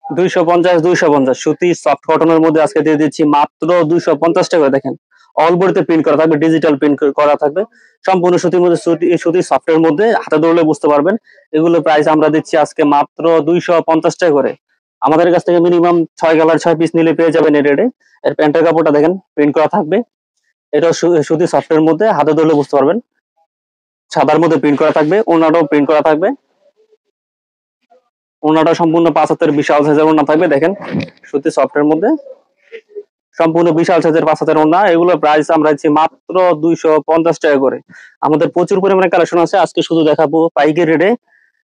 250 250 সুতি সফট কটনের মধ্যে আজকে দিয়ে দিচ্ছি মাত্র 250 টাকা। দেখেন অল বডিতে প্রিন্ট করা থাকবে, ডিজিটাল প্রিন্ট করা থাকবে, সম্পূর্ণ সুতির মধ্যে, সুতি সফটের মধ্যে, হাতে ধরলে বুঝতে পারবেন। এগুলো প্রাইস আমরা দিচ্ছি আজকে মাত্র 250 টাকা করে। আমাদের কাছ থেকে মিনিমাম 6 কালার 6 পিস নিলে পেয়ে যাবেন এই রেটে। এর প্যান্টের কাপড়টা দেখেন প্রিন্ট করা থাকবে, এটা সুতি সফটের মধ্যে, হাতে ধরলে বুঝতে পারবেন। সাদার মধ্যে প্রিন্ট করা থাকবে, ওড়নাটাও প্রিন্ট করা থাকবে। ওড়নাটা সম্পূর্ণ 5 হাতের বিশাল সাইজের ওড়না থাকবে, দেখেন সুতি সফটের মধ্যে সম্পূর্ণ বিশাল সাইজের 5 হাতের ওড়না। এগুলোর প্রাইস আমরা দিচ্ছি মাত্র 250 টাকা করে। আমাদের প্রচুর পরিমাণে কালেকশন আছে, আজকে শুধু দেখাবো পাইকারি রেটে।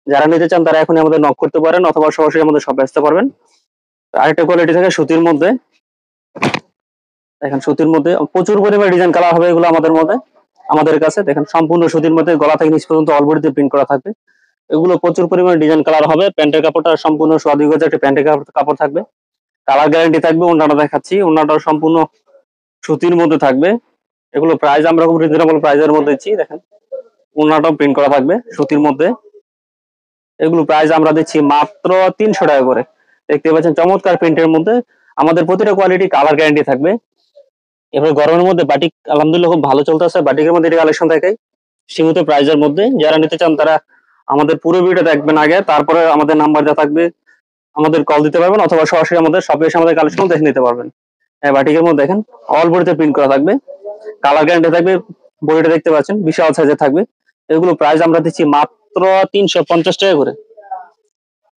যারা নিতে চান তারা এখনই আমাদের নক করতে পারেন অথবা সরাসরি আমাদের শপে আসতে পারবেন। আরেকটা কোয়ালিটি থাকে সুতির মধ্যে, দেখেন সুতির মধ্যে প্রচুর পরিমাণে ডিজাইন কালার হবে এগুলো আমাদের কাছে। দেখেন সম্পূর্ণ সুতির মধ্যে, গলা থেকে নিচ পর্যন্ত অল বডিতে প্রিন্ট করা থাকবে। এগুলো প্রচুর পরিমাণে ডিজাইন কালার হবে। প্যান্টের কাপড়টা সম্পূর্ণ সোয়াদি গজে একটা প্যান্টের কাপড় থাকবে, কালার গ্যারান্টি থাকবে। ওড়নাটা দেখাচ্ছি, ওড়নাটা সম্পূর্ণ সুতির মধ্যে থাকবে। এগুলো প্রাইস আমরা খুব রিজনেবল প্রাইসের মধ্যে দিচ্ছি, দেখেন ওড়নাটাও প্রিন্ট করা থাকবে সুতির মধ্যে। এগুলো প্রাইস আমরা দিচ্ছি মাত্র 300 টাকা করে। দেখতে পাচ্ছেন চমৎকার প্রিন্টের মধ্যে, আমাদের প্রতিটা কোয়ালিটি কালার গ্যারান্টি থাকবে। এবার গরমের মধ্যে বাটিক আলহামদুলিল্লাহ খুব ভালো চলতেছে, বাটিকের মধ্যে এটা কালেকশন থাকে সীমিত প্রাইসের মধ্যে। যারা নিতে চান তারা আমাদের পুরো ভিডিও দেখবেন আগে, তারপরে আমাদের নাম্বার দেওয়া থাকবে, আমাদের কল দিতে পারবেন অথবা সরাসরি আমাদের শপে এসে আমাদের কালেকশন দেখে নিতে পারবেন। হ্যাঁ, বাটিকের মধ্যে দেখেন অল বডিতে প্রিন্ট করা থাকবে, কালার গ্যারান্টি থাকবে। বডিটা দেখতে পাচ্ছেন বিশাল সাইজের থাকবে। এগুলো প্রাইস আমরা দিচ্ছি মাত্র 350 টাকা করে।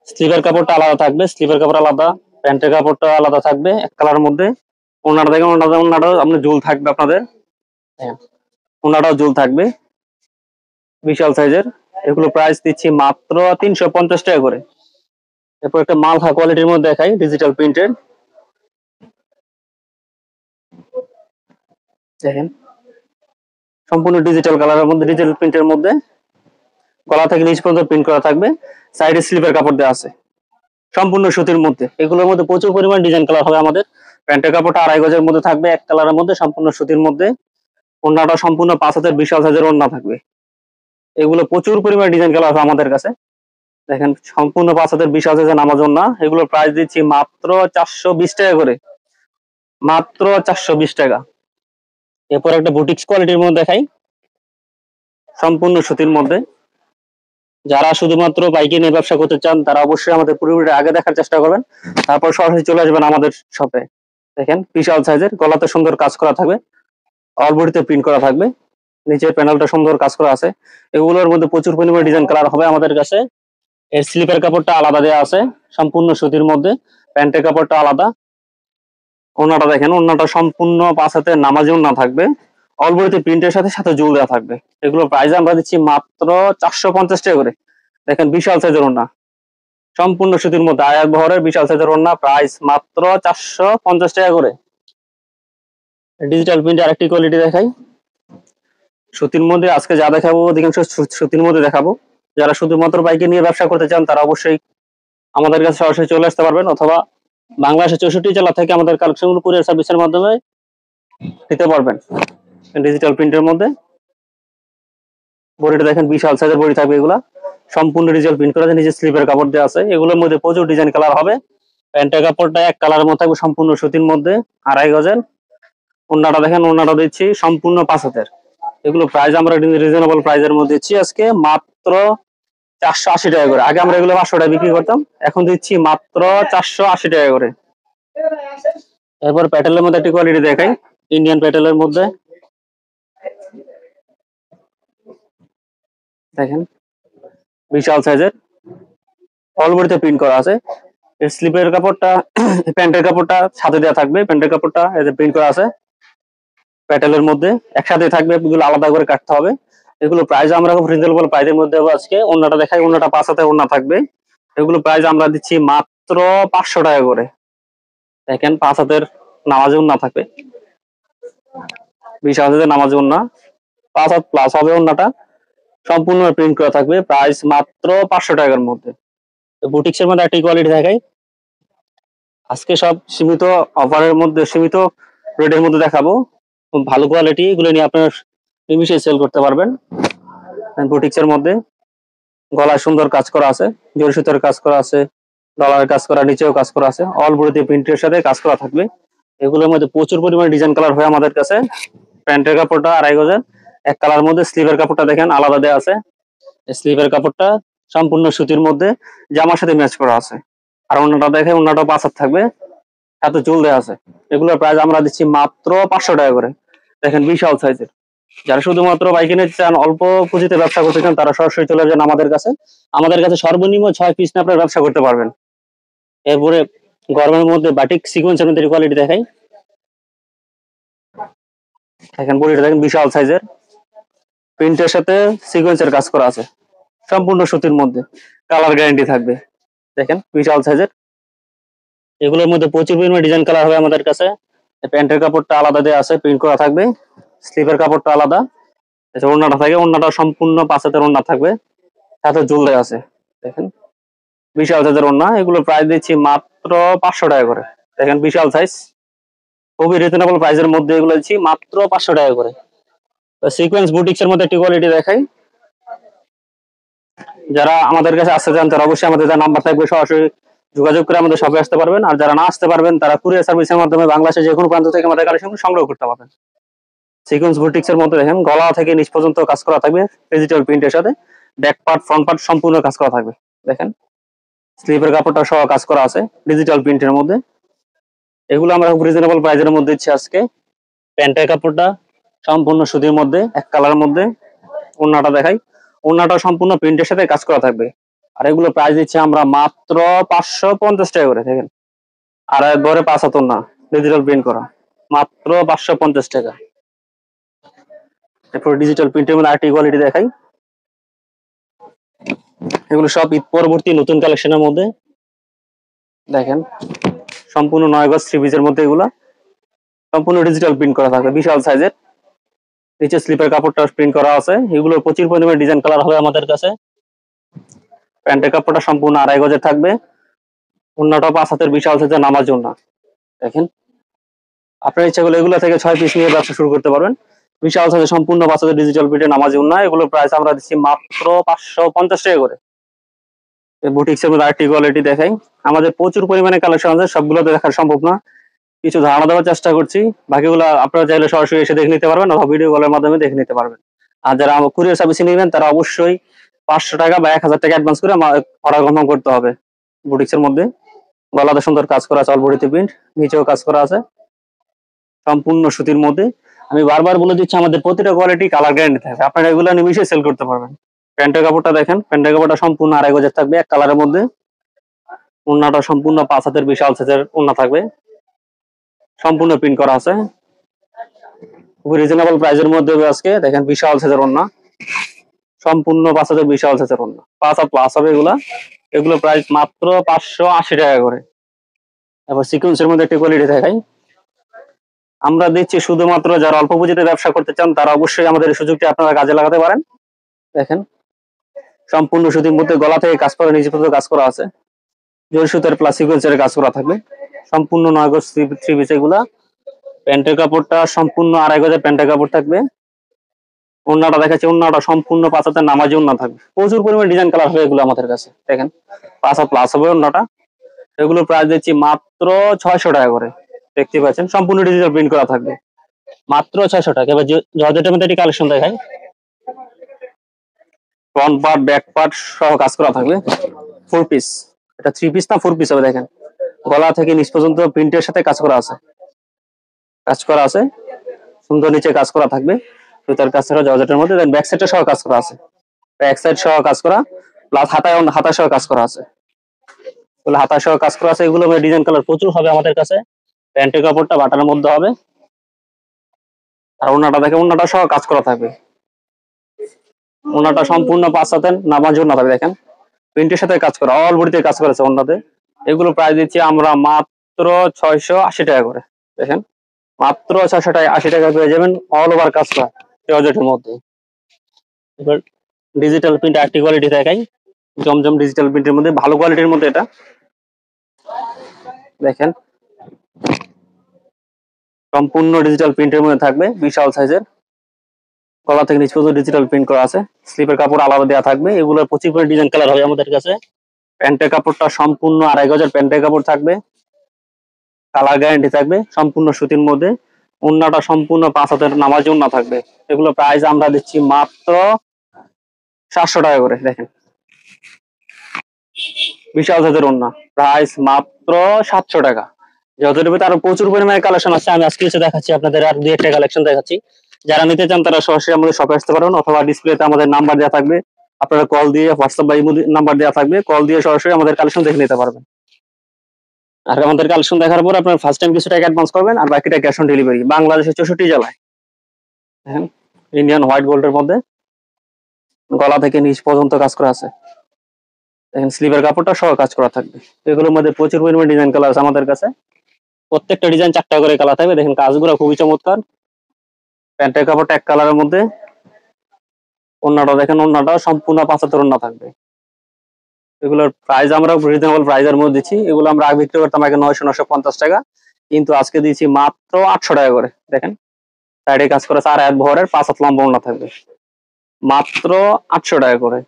স্লিভের কাপড়টা আলাদা থাকবে, স্লিভের কাপড় আলাদা, প্যান্টের কাপড়টা আলাদা থাকবে এক কালারের মধ্যে। ওনাটা দেখেন, ওনাটাও আপনার ঝুল থাকবে আপনাদের, হ্যাঁ ওনাটাও ঝুল থাকবে বিশাল সাইজের। এগুলো প্রাইস দিচ্ছি মাত্র 350 টাকা করে। এরপর একটা মালহা কোয়ালিটির মধ্যে দেখাই, ডিজিটাল প্রিন্টেড, দেখেন সম্পূর্ণ ডিজিটাল কালারের মধ্যে, ডিজিটাল প্রিন্টের মধ্যে, গলা থেকে নিচ পর্যন্ত প্রিন্ট করা থাকবে, সাইডে স্লিভের কাপড় দেওয়া আছে সম্পূর্ণ সুতির মধ্যে। এগুলোর মধ্যে প্রচুর পরিমাণ ডিজাইন কালার হবে আমাদের। প্যান্টের কাপড়টা 2.5 গজের মধ্যে থাকবে, এক কালারের মধ্যে, সম্পূর্ণ সুতির মধ্যে। ওড়নাটা সম্পূর্ণ 5 হাতের বিশাল সাইজের ওড়না থাকবে। এগুলো প্রচুর পরিমাণ ডিজাইন কালার হবে আমাদের কাছে, দেখেন সম্পূর্ণ 5 হাতের বিশাল সাইজের নামাজ ওড়না। এগুলোর প্রাইস দিচ্ছি মাত্র 420 টাকা করে, মাত্র 420 টাকা। এরপর একটা বুটিক্স কোয়ালিটির মধ্যে দেখাই, সম্পূর্ণ সুতির মধ্যে। যারা শুধুমাত্র পাইকারি নিয়ে ব্যবসা করতে চান তারা অবশ্যই আমাদের পুরো ভিডিও আগে দেখার চেষ্টা করবেন, তারপর সরাসরি চলে আসবেন আমাদের শপে। দেখেন বিশাল সাইজের, গলাতে সুন্দর কাজ করা থাকবে, অল বডিতে প্রিন্ট করা থাকবে, নিচের প্যানেলটা সুন্দর কাজ করা আছে। এগুলোর মধ্যে প্রচুর পরিমাণে ডিজাইন কালার হবে আমাদের কাছে। এর স্লিপের কাপড়টা আলাদা দেওয়া আছে সম্পূর্ণ সুতির মধ্যে, প্যান্টের কাপড়টা আলাদা। ওড়নাটা দেখেন, ওড়নাটা সম্পূর্ণ 5 হাতের নামাজি ওড়না থাকবে, অল বডিতে প্রিন্টের সাথে সাথে জুল দেওয়া থাকবে। এগুলো প্রাইস আমরা দিচ্ছি মাত্র 450 টাকা করে। দেখেন বিশাল সাইজের ওড়না, সম্পূর্ণ সুতির মধ্যে, আয়াত বহরের বিশাল সাইজের ওড়না, প্রাইস মাত্র 450 টাকা করে। ডিজিটাল প্রিন্ট আরেকটি কোয়ালিটি দেখাই, সুতির মধ্যে আজকে যা দেখাবো অধিকাংশ সুতির মধ্যে দেখাবো। যারা শুধুমাত্র বাইকে নিয়ে ব্যবসা করতে চান তারা অবশ্যই আমাদের কাছে সরাসরি চলে আসতে পারবেন, অথবা বাংলাদেশের 64 জেলা থেকে আমাদের কালেকশনগুলো কুরিয়ার সার্ভিসের মাধ্যমে নিতে পারবেন। ডিজিটাল প্রিন্টের মধ্যে বডিটা দেখেন বিশাল সাইজের বডি থাকবে, এগুলা সম্পূর্ণ ডিজিটাল প্রিন্ট করা আছে, নিচে স্লিপের কাপড় দেওয়া আছে। এগুলোর মধ্যে প্রচুর ডিজাইন কালার হবে। প্যান্টের কাপড়টা এক কালারের মধ্যে থাকবে, সম্পূর্ণ সুতির মধ্যে, 2.5 গজের। ওড়নাটা দেখেন, ওড়নাটা দিচ্ছি সম্পূর্ণ 5 হাতের। এগুলো প্রাইস আমরা রিজনেবল প্রাইসের মধ্যে দিচ্ছি আজকে মাত্র 480 টাকা করে। আগে আমরা এগুলো 500 টাকা বিক্রি করতাম, এখন দিচ্ছি মাত্র 480 টাকা করে। এরপর প্যাটেলের মধ্যে একটি কোয়ালিটি দেখাই, ইন্ডিয়ান প্যাটেলের মধ্যে দেখেন বিশাল সাইজের, অল বডিতে প্রিন্ট করা আছে। এর স্লিপের কাপড়টা, প্যান্টের কাপড়টা সাথে দেওয়া থাকবে, প্যান্টের কাপড়টা এতে প্রিন্ট করা আছে প্যাটেলের মধ্যে, একসাথে থাকবে, এগুলো আলাদা করে কাটতে হবে। এগুলো প্রাইস আমরা খুব রিজনেবল প্রাইসের মধ্যে দেবো আজকে। ওড়নাটা দেখাই, ওড়নাটা 5 হাতে ওড়না থাকবে। এগুলো প্রাইস আমরা দিচ্ছি মাত্র 500 টাকা করে। দেখেন 5 হাতের নামাজি ওড়না থাকবে, বিশাল সাইজের নামাজি ওড়না, 5 হাত প্লাস হবে ওড়নাটা, সম্পূর্ণ প্রিন্ট করা থাকবে, প্রাইস মাত্র 500 টাকার মধ্যে। বুটিক্সের মধ্যে একটি কোয়ালিটি দেখাই, আজকে সব সীমিত অফারের মধ্যে, সীমিত রেটের মধ্যে দেখাবো, খুব ভালো কোয়ালিটি। এগুলো নিয়ে আপনার নিমিশে সেল করতে পারবেন। বুটিক্সের মধ্যে গলায় সুন্দর কাজ করা আছে, জরি সুতার কাজ করা আছে, ডলার কাজ করা, নিচেও কাজ করা আছে, অল বডিতে প্রিন্টের সাথে কাজ করা থাকবে। এগুলোর মধ্যে প্রচুর পরিমাণে ডিজাইন কালার হয় আমাদের কাছে। প্যান্টের কাপড়টা 2.5 গজের এক কালার মধ্যে, স্লিভের কাপড়টা দেখেন আলাদা দেওয়া আছে। স্লিভের কাপড়টা সম্পূর্ণ সুতির মধ্যে জামার সাথে ম্যাচ করা আছে। আর অন্যটা দেখে, অন্যটা 5 হাত থাকবে, এত চুল দেওয়া আছে। এগুলোর প্রাইস আমরা দিচ্ছি মাত্র 500 টাকা করে। দেখেন বিশাল সাইজের। যারা শুধুমাত্র বাইক নিতে চান, অল্প পুঁজিতে ব্যবসা করতে চান, তারা সরাসরি চলে যান আমাদের কাছে। আমাদের কাছে সর্বনিম্ন 6 পিস নিয়ে আপনারা ব্যবসা করতে পারবেন। এরপরে গরমের মধ্যে বাটিক সিকোয়েন্সের মধ্যে কোয়ালিটি দেখাই। দেখেন বডিটা দেখেন বিশাল সাইজের, প্রিন্টের সাথে সিকোয়েন্সের কাজ করা আছে, সম্পূর্ণ সুতির মধ্যে, কালার গ্যারান্টি থাকবে। দেখেন বিশাল সাইজের। এগুলোর মধ্যে প্রচুর পরিমাণে ডিজাইন কালার হবে আমাদের কাছে। প্যান্টের কাপড়টা আলাদা দেওয়া আছে, প্রিন্ট করা থাকবে। স্লিভের কাপড়টা আলাদা, ওড়নাটা থাকে, ওড়নাটা সম্পূর্ণ 5 হাতের ওড়না থাকবে, সাথে ঝুল দেওয়া আছে। দেখেন বিশাল সাইজের ওড়না। এগুলো প্রাইস দিচ্ছি মাত্র 500 টাকা করে। দেখেন বিশাল সাইজ, খুবই রিজনেবল প্রাইসের মধ্যে এগুলো দিচ্ছি মাত্র 500 টাকা করে। সিকোয়েন্স বুটিক্সের মধ্যে একটি কোয়ালিটি দেখাই। যারা আমাদের কাছে আসতে চান তারা অবশ্যই আমাদের নাম্বার থাকবে, সরাসরি যোগাযোগ করে আমাদের শপে আসতে পারবেন। আর যারা না আসতে পারবেন তারা কুরিয়ার সার্ভিসের মাধ্যমে বাংলাদেশের যে কোনো প্রান্ত থেকে আমাদের কালেকশন সংগ্রহ করতে পারবেন। সিকোয়েন্স বুটিক্সের মধ্যে দেখেন গলা থেকে নিচ পর্যন্ত কাজ করা থাকবে ডিজিটাল প্রিন্টের সাথে, ব্যাক পার্ট ফ্রন্ট পার্ট সম্পূর্ণ কাজ করা থাকবে। দেখেন স্লিভের কাপড়টা সহ কাজ করা আছে ডিজিটাল প্রিন্টের মধ্যে। এগুলো আমরা খুব রিজনেবল প্রাইসের মধ্যে দিচ্ছি আজকে। প্যান্টের কাপড়টা সম্পূর্ণ সুতির মধ্যে, এক কালার মধ্যে। ওড়নাটা দেখাই, ওড়নাটা সম্পূর্ণ প্রিন্টের সাথে কাজ করা থাকবে। আর এগুলো প্রাইস দিচ্ছি আমরা মাত্র 550 টাকা করে। দেখেন আর একবারে 5 হাত ওড়না ডিজিটাল প্রিন্ট করা, মাত্র 550 টাকা। এরপর ডিজিটাল প্রিন্টের মধ্যে আরেকটি কোয়ালিটি দেখাই। এগুলো সব ঈদ পরবর্তী নতুন কালেকশনের মধ্যে। দেখেন সম্পূর্ণ 9 গজ 3 পিসের মধ্যে, এগুলা সম্পূর্ণ ডিজিটাল প্রিন্ট করা থাকবে, বিশাল সাইজের। নিচে স্লিপের কাপড়টা প্রিন্ট করা আছে। এগুলো প্রচুর পরিমাণে ডিজাইন কালার হবে আমাদের কাছে। প্যান্টের কাপড়টা সম্পূর্ণ 2.5 গজের থাকবে, ওড়নাটা 5 হাতের বিশাল সাইজের নামাজ ওড়না। দেখেন আপনার ইচ্ছা করলে এগুলো থেকে 6 পিস নিয়ে ব্যবসা শুরু করতে পারবেন। বিশাল সাইজের সম্পূর্ণ 5 হাতের ডিজিটাল প্রিন্টের নামাজ ওড়না। এগুলোর প্রাইস আমরা দিচ্ছি মাত্র 550 টাকা করে। বুটিক্সের মধ্যে আরেকটি কোয়ালিটি দেখাই। আমাদের প্রচুর পরিমাণে কালেকশন আছে, সবগুলো দেখা সম্ভব না, কিছু ধারণা দেওয়ার চেষ্টা করছি। বাকিগুলো আপনারা চাইলে সরাসরি এসে দেখে নিতে পারবেন অথবা ভিডিও কলের মাধ্যমে দেখে নিতে পারবেন। আর যারা আমার কুরিয়ার সার্ভিসে নেবেন তারা অবশ্যই 500 টাকা বা 1000 টাকা অ্যাডভান্স করে অর্ডার কনফার্ম করতে হবে। বুটিক্সের মধ্যে গলাতে সুন্দর কাজ করা আছে, অল বডিতে প্রিন্ট, নিচেও কাজ করা আছে, সম্পূর্ণ সুতির মধ্যে। আমি বারবার বলে দিচ্ছি আমাদের প্রতিটা কোয়ালিটি কালার গ্যারান্টি থাকে, আপনারা এগুলো নিমিশে সেল করতে পারবেন। প্যান্টের কাপড়টা দেখেন, প্যান্টের কাপড়টা সম্পূর্ণ 2.5 গজের থাকবে, এক কালারের মধ্যে। ওড়নাটা সম্পূর্ণ 5 হাতের বিশাল সাইজের ওড়না থাকবে, সম্পূর্ণ প্রিন্ট করা আছে, খুবই রিজনেবল প্রাইসের মধ্যে আজকে। দেখেন বিশাল সাইজের ওড়না, সম্পূর্ণ 5 হাতের বিশাল সাইজের ওড়না, 5 হাত প্লাস হবে এগুলা। এগুলো প্রাইস মাত্র 580 টাকা করে। এবার সিকোয়েন্সের মধ্যে একটি কোয়ালিটি দেখাই। আমরা দিচ্ছি শুধুমাত্র যারা অল্প পুঁজিতে ব্যবসা করতে চান তারা অবশ্যই আমাদের এই সুযোগটি আপনারা কাজে লাগাতে পারেন। দেখেন সম্পূর্ণ সুতির মধ্যে গলা থেকে কাজ করা, নিচে পর্যন্ত কাজ করা আছে, জরি সুতার প্লাস সিকোয়েন্সের কাজ করা থাকবে, সম্পূর্ণ 9 গজ 3 পিস এগুলা। প্যান্টের কাপড়টা সম্পূর্ণ 2.5 গজের প্যান্টের কাপড় থাকবে। ওড়নাটা দেখাচ্ছি, ওড়নাটা সম্পূর্ণ 5 হাতের নামাজি ওড়না থাকবে, প্রচুর পরিমাণে ডিজাইন কালার হবে এগুলো আমাদের কাছে। দেখেন 5 হাত প্লাস হবে ওড়নাটা। এগুলো প্রাইস দিচ্ছি মাত্র 600 টাকা করে। দেখতে পাচ্ছেন সম্পূর্ণ ডিজিটাল প্রিন্ট করা থাকবে, মাত্র 600 টাকা। এবার জর্জেটের মধ্যে একটি কালেকশন দেখাই। ফ্রন্ট পার্ট ব্যাক পার্ট সহ কাজ করা থাকবে, 4 পিস। এটা 3 পিস না 4 পিস হবে। দেখেন গলা থেকে নিচ পর্যন্ত প্রিন্টের সাথে কাজ করা আছে, সুন্দর নিচে কাজ করা থাকবে সুতার কাজ করা জর্জেটের মধ্যে। দেন ব্যাক সাইডে সহ কাজ করা আছে, ব্যাক সাইড সহ কাজ করা, প্লাস হাতায় সহ কাজ করা আছে, হাতায় সহ কাজ করা আছে। এগুলো ডিজাইন কালার প্রচুর হবে আমাদের কাছে। প্যান্টের কাপড়টা বাটার মধ্যে হবে, আর ওড়নাটা দেখে, ওড়নাটা সহ কাজ করা থাকবে, ওড়নাটা সম্পূর্ণ 5 হাতের নামাজ ওড়না থাকবে। দেখেন প্রিন্টের সাথে কাজ করা, অল বডিতে কাজ করেছে ওড়নাতে। এগুলো প্রাইস দিচ্ছি আমরা মাত্র 680 টাকা করে। দেখেন মাত্র 680 টাকা পেয়ে যাবেন অল ওভার কাজ করা জর্জেটের মধ্যে। এবার ডিজিটাল প্রিন্ট আরেকটি কোয়ালিটি দেখাই। জমজম ডিজিটাল প্রিন্টের মধ্যে ভালো কোয়ালিটির মধ্যে এটা। দেখেন সম্পূর্ণ ডিজিটাল প্রিন্টের মধ্যে থাকবে, বিশাল সাইজের, গলা থেকে নিচ পর্যন্ত ডিজিটাল প্রিন্ট করা আছে, স্লিপের কাপড় আলাদা দেওয়া থাকবে। এগুলোর 25 ডিজাইন কালার হবে আমাদের কাছে। প্যান্টের কাপড়টা সম্পূর্ণ 2500 প্যান্টের কাপড় থাকবে, কালার গ্যারান্টি থাকবে, সম্পূর্ণ সুতির মধ্যে। ওন্নাটা সম্পূর্ণ 5 হাতের নামাজি ওন্না থাকবে। এগুলো প্রাইস আমরা দিচ্ছি মাত্র 700 টাকা করে। দেখেন বিশাল সাইজের ওন্না, প্রাইস মাত্র 700 টাকা। যেহেতু এর ভিতরে আরো প্রচুর পরিমাণে কালেকশন আছে, আমি আজকে এসে দেখাচ্ছি আপনাদের, আর দুই একটা কালেকশন দেখাচ্ছি। যারা নিতে চান তারা সরাসরি আমাদের শপে আসতে পারেন, অথবা ডিসপ্লেতে আমাদের নাম্বার দেওয়া থাকবে, আপনারা কল দিয়ে, হোয়াটসঅ্যাপ বা ইমো নাম্বার দেওয়া থাকবে, কল দিয়ে সরাসরি আমাদের কালেকশন দেখে নিতে পারবেন। আর আমাদের কালেকশন দেখার পর আপনার ফার্স্ট টাইম কিছু টাকা অ্যাডভান্স করবেন, আর বাকিটা ক্যাশ অন ডেলিভারি। বাংলাদেশের 64 জেলায়। দেখেন ইন্ডিয়ান হোয়াইট গোল্ডের মধ্যে গলা থেকে নিচ পর্যন্ত কাজ করা আছে। দেখেন স্লিভের কাপড়টা সহ কাজ করা থাকবে। এগুলোর মধ্যে প্রচুর পরিমাণে ডিজাইন কালার আছে আমাদের কাছে। প্রত্যেকটা ডিজাইন 4টা করে কালার থাকবে। দেখেন কাজগুলো খুবই চমৎকার। প্যান্টের কাপড়টা এক কালারের মধ্যে। ওন্নাটা দেখেন, ওন্নাটা সম্পূর্ণ 75 ওন্না থাকবে। এগুলোর প্রাইস আমরা রিজনেবল প্রাইসের মধ্যে দিচ্ছি। এগুলো আমরা আগে বিক্রি করতাম আগে 900-950 টাকা, কিন্তু আজকে দিচ্ছি মাত্র 800 টাকা করে। দেখেন সাইডে কাজ করা 4 হাত ভরের 5 হাত লম্বা ওন্না থাকবে, মাত্র 800 টাকা করে।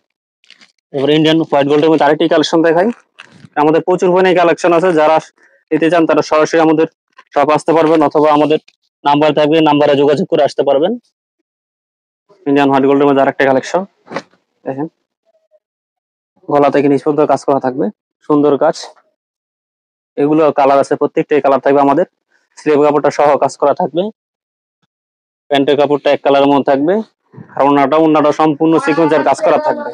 এবার ইন্ডিয়ান হোয়াইট গোল্ডের মধ্যে আরেকটি কালেকশন দেখাই। আমাদের প্রচুর পরিমাণে কালেকশন আছে, যারা নিতে চান তারা সরাসরি আমাদের শপ আসতে পারবেন, অথবা আমাদের নাম্বার থাকবে, নাম্বারে যোগাযোগ করে আসতে পারবেন। ইন্ডিয়ান হোয়াইট গোল্ডের মধ্যে আরেকটা কালেকশন দেখেন, গলা থেকে নিচ পর্যন্ত কাজ করা থাকবে, সুন্দর কাজ। এগুলো কালার আছে, প্রত্যেকটাই কালার থাকবে আমাদের। স্লিভ কাপড়টা সহ কাজ করা থাকবে, প্যান্টের কাপড়টা এক কালারের মধ্যে থাকবে, আর ওন্নাটা সম্পূর্ণ সিকোয়েন্সের কাজ করা থাকবে।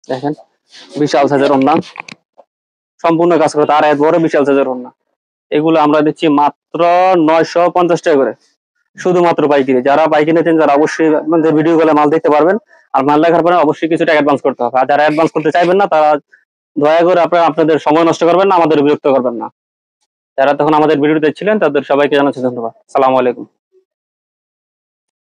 দেখেন বিশাল সাইজের ওন্না, সম্পূর্ণ কাজ করা, আর এক বড় বিশাল সাইজের ওন্না। এগুলো আমরা দিচ্ছি মাত্র 950 টাকা করে, শুধুমাত্র পাইকারি। যারা পাইকারি নিতেন যারা অবশ্যই আমাদের ভিডিও কলে মাল দেখতে পারবেন, আর মাল দেখার পরে অবশ্যই কিছু টাকা অ্যাডভান্স করতে হবে। আর যারা অ্যাডভান্স করতে চাইবেন না তারা দয়া করে আপনাদের সময় নষ্ট করবেন না, আমাদের বিরক্ত করবেন না। যারা তখন আমাদের ভিডিও দেখছিলেন তাদের সবাইকে জানাচ্ছি ধন্যবাদ। আসসালামু আলাইকুম।